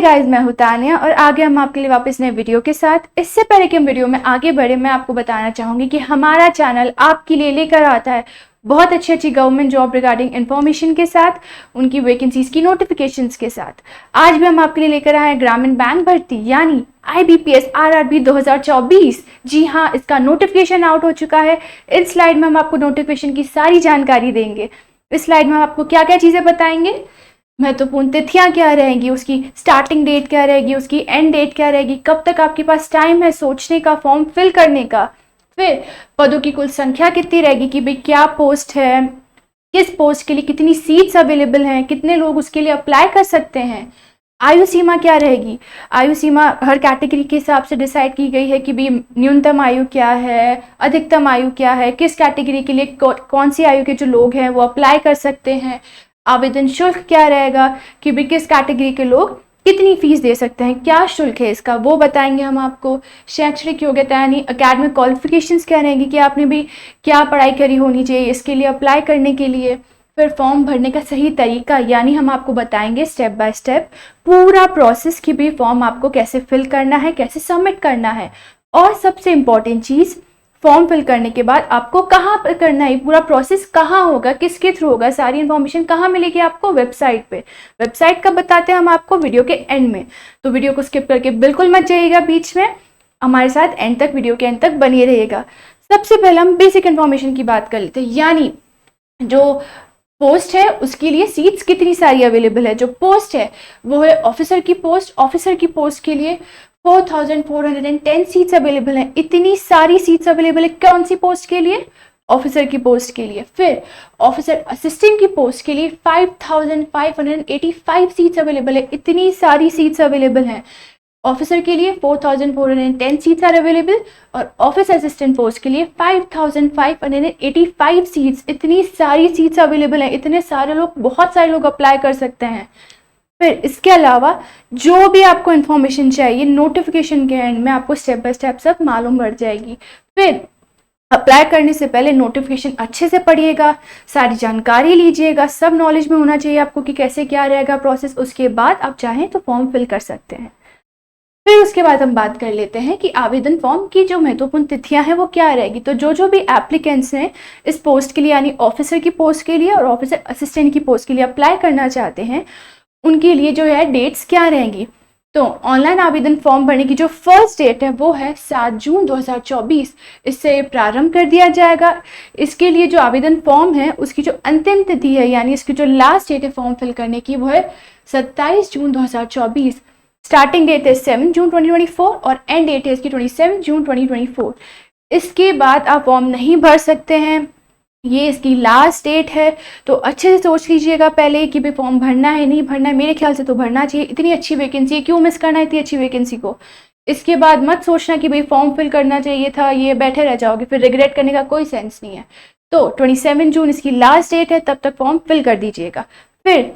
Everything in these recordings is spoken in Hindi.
गाइस, मैं हूं तानिया और आगे हम आपके लिए वापस नए वीडियो के साथ। इससे पहले कि हम वीडियो में आगे बढ़े, मैं आपको बताना चाहूंगी कि हमारा चैनल आपके लिए लेकर आता है बहुत अच्छी गवर्नमेंट जॉब रिगार्डिंग इन्फॉर्मेशन के साथ, उनकी वैकेंसीज की नोटिफिकेशंस के साथ। आज भी हम आपके लिए लेकर आए हैं ग्रामीण बैंक भर्ती यानी IBPS RRB 2024। जी हाँ, इसका नोटिफिकेशन आउट हो चुका है। इस स्लाइड में हम आपको नोटिफिकेशन की सारी जानकारी देंगे। इस स्लाइड में हम आपको क्या क्या चीजें बताएंगे, महत्वपूर्ण तिथियां क्या रहेंगी, उसकी स्टार्टिंग डेट क्या रहेगी, उसकी एंड डेट क्या रहेगी, कब तक आपके पास टाइम है सोचने का, फॉर्म फिल करने का, फिर पदों की कुल संख्या कितनी रहेगी कि भाई क्या पोस्ट है, किस पोस्ट के लिए कितनी सीट्स अवेलेबल हैं, कितने लोग उसके लिए अप्लाई कर सकते हैं, आयु सीमा क्या रहेगी। आयु सीमा हर कैटेगरी के हिसाब से डिसाइड की गई है कि भी न्यूनतम आयु क्या है, अधिकतम आयु क्या है, किस कैटेगरी के लिए कौन सी आयु के जो लोग हैं वो अप्लाई कर सकते हैं। आवेदन शुल्क क्या रहेगा कि भी किस कैटेगरी के लोग कितनी फीस दे सकते हैं, क्या शुल्क है इसका वो बताएंगे हम आपको। शैक्षणिक योग्यता यानी अकेडमिक क्वालिफिकेशंस क्या रहेंगी कि आपने भी क्या पढ़ाई करी होनी चाहिए इसके लिए अप्लाई करने के लिए। फिर फॉर्म भरने का सही तरीका यानी हम आपको बताएंगे स्टेप बाय स्टेप पूरा प्रोसेस कि भी फॉर्म आपको कैसे फिल करना है, कैसे सबमिट करना है। और सबसे इम्पॉर्टेंट चीज़, फॉर्म फिल करने के बाद आपको कहाँ पर करना है, पूरा प्रोसेस कहाँ होगा, किसके थ्रू होगा, सारी इन्फॉर्मेशन कहाँ मिलेगी आपको, वेबसाइट पे। वेबसाइट कब बताते हैं हम आपको, वीडियो के एंड में। तो वीडियो को स्किप करके बिल्कुल मत जाइएगा, बीच में हमारे साथ एंड तक, वीडियो के एंड तक बने रहिएगा। सबसे पहले हम बेसिक इन्फॉर्मेशन की बात कर लेते हैं, यानी जो पोस्ट है उसके लिए सीट्स कितनी सारी अवेलेबल है। जो पोस्ट है वो है ऑफिसर की पोस्ट। ऑफिसर की पोस्ट के लिए 4410 सीट्स अवेलेबल हैं। इतनी सारी सीट्स अवेलेबल है कौन सी पोस्ट के लिए, ऑफिसर की पोस्ट के लिए। फिर ऑफिसर असिस्टेंट की पोस्ट के लिए 5585 सीट्स अवेलेबल है। इतनी सारी सीट्स अवेलेबल हैं। ऑफिसर के लिए 4410 सीट्स आर अवेलेबल और ऑफिस असिस्टेंट पोस्ट के लिए 5585 सीट्स। इतनी सारी सीट्स अवेलेबल हैं, इतने सारे लोग, बहुत सारे लोग अप्लाई कर सकते हैं। फिर इसके अलावा जो भी आपको इन्फॉर्मेशन चाहिए नोटिफिकेशन के एंड में आपको स्टेप बाय स्टेप सब मालूम पड़ जाएगी। फिर अप्लाई करने से पहले नोटिफिकेशन अच्छे से पढ़िएगा, सारी जानकारी लीजिएगा, सब नॉलेज में होना चाहिए आपको कि कैसे क्या रहेगा प्रोसेस। उसके बाद आप चाहें तो फॉर्म फिल कर सकते हैं। फिर उसके बाद हम बात कर लेते हैं कि आवेदन फॉर्म की जो महत्वपूर्ण तिथियां हैं वो क्या रहेगी। तो जो भी एप्लीकेंट्स हैं इस पोस्ट के लिए यानी ऑफिसर की पोस्ट के लिए और ऑफिसर असिस्टेंट की पोस्ट के लिए अप्लाई करना चाहते हैं, उनके लिए जो है डेट्स क्या रहेंगी। तो ऑनलाइन आवेदन फॉर्म भरने की जो फर्स्ट डेट है वो है 7 जून 2024। इससे प्रारंभ कर दिया जाएगा। इसके लिए जो आवेदन फॉर्म है उसकी जो अंतिम तिथि है यानी इसकी जो लास्ट डेट है फॉर्म फिल करने की वो है 27 जून 2024। स्टार्टिंग डेट है 7 जून 2024 और एंड डेट है इसकी 27 जून 2024। इसके बाद आप फॉर्म नहीं भर सकते हैं, ये इसकी लास्ट डेट है। तो अच्छे से सोच लीजिएगा पहले कि भाई फॉर्म भरना है नहीं भरना है। मेरे ख्याल से तो भरना चाहिए, इतनी अच्छी वैकेंसी है, क्यों मिस करना है इतनी अच्छी वैकेंसी को। इसके बाद मत सोचना कि भाई फॉर्म फिल करना चाहिए था, ये बैठे रह जाओगे, फिर रिग्रेट करने का कोई सेंस नहीं है। तो 27 जून इसकी लास्ट डेट है, तब तक फॉर्म फिल कर दीजिएगा। फिर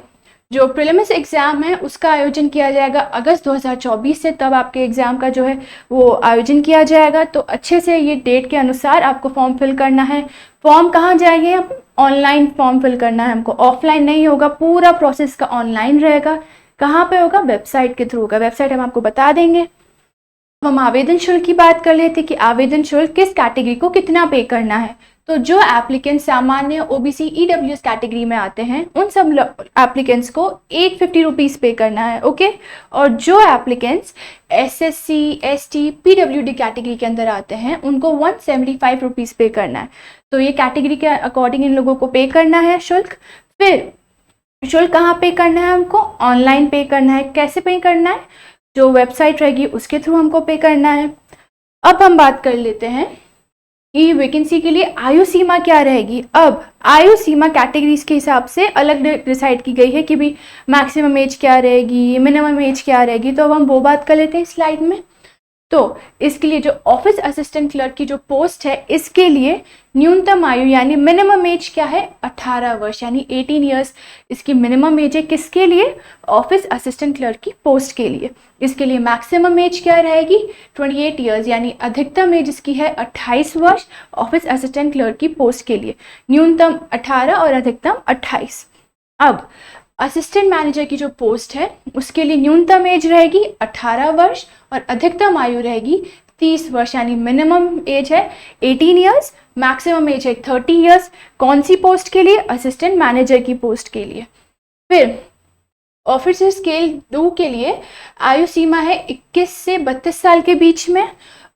जो प्रीलिम्स एग्जाम है उसका आयोजन किया जाएगा अगस्त 2024 से, तब आपके एग्जाम का जो है वो आयोजन किया जाएगा। तो अच्छे से ये डेट के अनुसार आपको फॉर्म फिल करना है। फॉर्म कहाँ जाएंगे, ऑनलाइन फॉर्म फिल करना है हमको, ऑफलाइन नहीं होगा। पूरा प्रोसेस का ऑनलाइन रहेगा। कहाँ पे होगा, वेबसाइट के थ्रू होगा। वेबसाइट हम आपको बता देंगे। हम आवेदन शुल्क की बात कर लेते कि आवेदन शुल्क किस कैटेगरी को कितना पे करना है। तो जो एप्लीकेंट सामान्य OBC EWS कैटेगरी में आते हैं उन सब एप्लीकेंट्स को 850 रुपीज़ पे करना है, ओके। और जो applicants SSC ST PWD category के अंदर आते हैं उनको 175 रुपीज़ पे करना है। तो ये कैटेगरी के अकॉर्डिंग इन लोगों को पे करना है शुल्क। फिर शुल्क कहाँ पे करना है, हमको ऑनलाइन पे करना है। कैसे पे करना है, जो वेबसाइट रहेगी उसके थ्रू हमको पे करना है। अब हम बात कर लेते हैं कि वैकेंसी के लिए आयु सीमा क्या रहेगी। अब आयु सीमा कैटेगरीज के हिसाब से अलग डिसाइड की गई है कि भी मैक्सिमम एज क्या रहेगी, मिनिमम एज क्या रहेगी। तो अब हम वो बात कर लेते हैं स्लाइड में। तो इसके लिए जो ऑफिस असिस्टेंट क्लर्क की जो पोस्ट है इसके लिए न्यूनतम आयु यानी मिनिमम एज क्या है, 18 वर्ष यानी 18 ईयर्स इसकी मिनिमम एज है। किसके लिए, ऑफिस असिस्टेंट क्लर्क की पोस्ट के लिए। इसके लिए मैक्सिमम एज क्या रहेगी, 28 ईयर्स यानी अधिकतम एज इसकी है 28 वर्ष ऑफिस असिस्टेंट क्लर्क की पोस्ट के लिए। न्यूनतम 18 और अधिकतम 28। अब असिस्टेंट मैनेजर की जो पोस्ट है उसके लिए न्यूनतम एज रहेगी 18 वर्ष और अधिकतम आयु रहेगी 30 वर्ष, यानी मिनिमम एज है 18 ईयर्स, मैक्सिमम एज है 30 ईयर्स। कौन सी पोस्ट के लिए? असिस्टेंट मैनेजर की पोस्ट के लिए। फिर ऑफिसर स्केल 2 के लिए आयु सीमा है 21 से 32 साल के बीच में,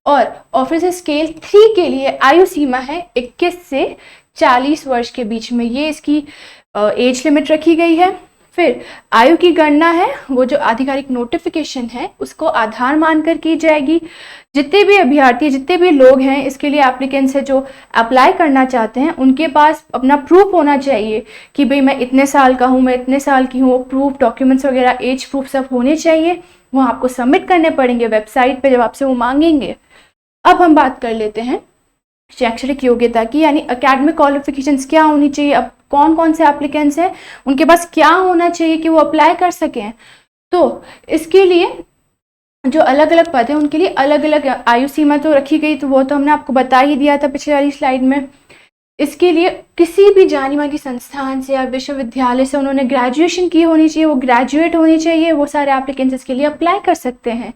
और ऑफिसर स्केल 3 के लिए आयु सीमा है 21 से 40 वर्ष के बीच में। ये इसकी एज लिमिट रखी गई है। फिर आयु की गणना है वो जो आधिकारिक नोटिफिकेशन है उसको आधार मानकर की जाएगी। जितने भी अभ्यर्थी, जितने भी लोग हैं इसके लिए एप्लीकेंट्स है जो अप्लाई करना चाहते हैं, उनके पास अपना प्रूफ होना चाहिए कि भाई मैं इतने साल का हूँ, मैं इतने साल की हूँ। प्रूफ, डॉक्यूमेंट्स वगैरह, एज प्रूफ सब होने चाहिए। वो आपको सबमिट करने पड़ेंगे वेबसाइट पे जब आपसे वो मांगेंगे। अब हम बात कर लेते हैं शैक्षणिक योग्यता की, यानी एकेडमिक क्वालिफिकेशंस क्या होनी चाहिए। अब कौन कौन से एप्लीकेंट्स हैं उनके पास क्या होना चाहिए कि वो अप्लाई कर सकें। तो इसके लिए जो अलग अलग पद हैं उनके लिए अलग अलग आयु सीमा तो रखी गई, तो वो तो हमने आपको बता ही दिया था पिछले वाली स्लाइड में। इसके लिए किसी भी जानी मानी संस्थान से या विश्वविद्यालय से उन्होंने ग्रेजुएशन की होनी चाहिए, वो ग्रेजुएट होनी चाहिए, वो सारे एप्लीकेंट्स इसके लिए अप्लाई कर सकते हैं।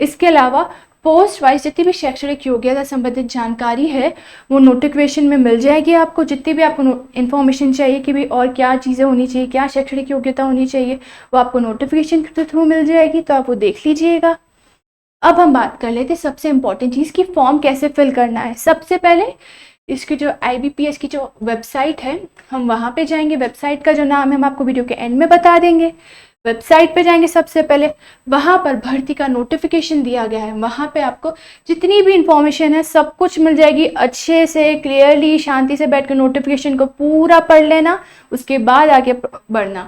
इसके अलावा पोस्ट वाइज जितनी भी शैक्षणिक योग्यता संबंधित जानकारी है वो नोटिफिकेशन में मिल जाएगी आपको। जितनी भी आपको इन्फॉर्मेशन चाहिए कि भाई और क्या चीज़ें होनी चाहिए, क्या शैक्षणिक योग्यता होनी चाहिए, वो आपको नोटिफिकेशन के थ्रू मिल जाएगी, तो आप वो देख लीजिएगा। अब हम बात कर लेते हैं सबसे इम्पॉर्टेंट चीज़ की फॉर्म कैसे फिल करना है। सबसे पहले इसकी जो IBPS की जो वेबसाइट है हम वहाँ पे जाएंगे। वेबसाइट का जो नाम है हम आपको वीडियो के एंड में बता देंगे। वेबसाइट पे जाएंगे सबसे पहले, वहाँ पर भर्ती का नोटिफिकेशन दिया गया है। वहाँ पे आपको जितनी भी इंफॉर्मेशन है सब कुछ मिल जाएगी। अच्छे से क्लियरली शांति से बैठ कर नोटिफिकेशन को पूरा पढ़ लेना, उसके बाद आगे बढ़ना।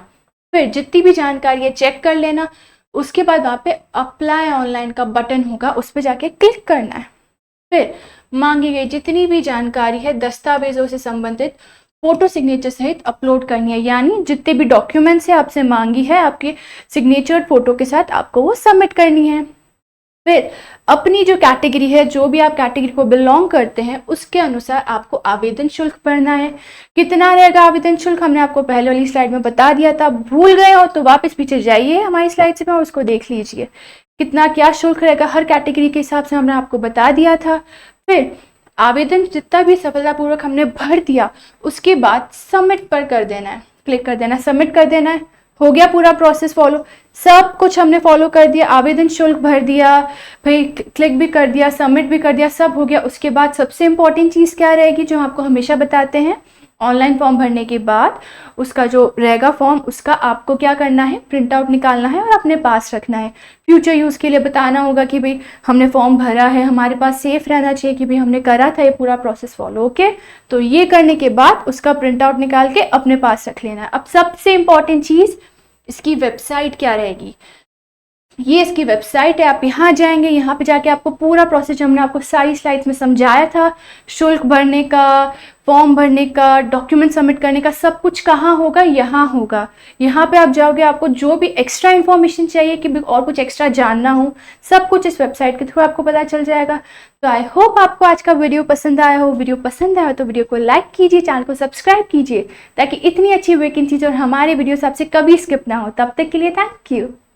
फिर जितनी भी जानकारी है चेक कर लेना। उसके बाद वहाँ पे अप्लाई ऑनलाइन का बटन होगा, उस पर जाके क्लिक करना है। फिर मांगी गई जितनी भी जानकारी है दस्तावेजों से संबंधित फोटो सिग्नेचर सहित अपलोड करनी है, यानी जितने भी डॉक्यूमेंट्स है आपसे मांगी है आपके सिग्नेचर फोटो के साथ आपको वो सबमिट करनी है। फिर अपनी जो कैटेगरी है, जो भी आप कैटेगरी को बिलोंग करते हैं, उसके अनुसार आपको आवेदन शुल्क भरना है। कितना रहेगा आवेदन शुल्क हमने आपको पहले वाली स्लाइड में बता दिया था। भूल गए हो तो वापस पीछे जाइए हमारी स्लाइड से और उसको देख लीजिए कितना क्या शुल्क रहेगा हर कैटेगरी के हिसाब से हमने आपको बता दिया था। फिर आवेदन जितना भी सफलतापूर्वक हमने भर दिया उसके बाद सबमिट पर कर देना है, क्लिक कर देना, सबमिट कर देना है। हो गया पूरा प्रोसेस फॉलो, सब कुछ हमने फॉलो कर दिया। आवेदन शुल्क भर दिया, भाई क्लिक भी कर दिया, सबमिट भी कर दिया, सब हो गया। उसके बाद सबसे इम्पॉर्टेंट चीज़ क्या रहेगी जो आपको हमेशा बताते हैं, ऑनलाइन फॉर्म भरने के बाद उसका जो रहेगा फॉर्म, उसका आपको क्या करना है, प्रिंट आउट निकालना है और अपने पास रखना है। फ्यूचर यूज़ के लिए बताना होगा कि भाई हमने फॉर्म भरा है, हमारे पास सेफ रहना चाहिए कि भाई हमने करा था ये पूरा प्रोसेस फॉलो। ओके, तो ये करने के बाद उसका प्रिंट आउट निकाल के अपने पास रख लेना है। अब सबसे इम्पॉर्टेंट चीज़, इसकी वेबसाइट क्या रहेगी। ये इसकी वेबसाइट है। आप यहाँ जाएंगे, यहाँ पे जाके आपको पूरा प्रोसेस हमने आपको सारी स्लाइड्स में समझाया था, शुल्क भरने का, फॉर्म भरने का, डॉक्यूमेंट सबमिट करने का, सब कुछ कहाँ होगा, यहाँ होगा। यहाँ पे आप जाओगे, आपको जो भी एक्स्ट्रा इन्फॉर्मेशन चाहिए कि और कुछ एक्स्ट्रा जानना हो, सब कुछ इस वेबसाइट के थ्रू आपको पता चल जाएगा। तो आई होप आपको आज का वीडियो पसंद आया हो। वीडियो पसंद आया तो वीडियो को लाइक कीजिए, चैनल को सब्सक्राइब कीजिए ताकि इतनी अच्छी वैकेंसीज और हमारे वीडियोस आपसे कभी स्किप ना हो। तब तक के लिए थैंक यू।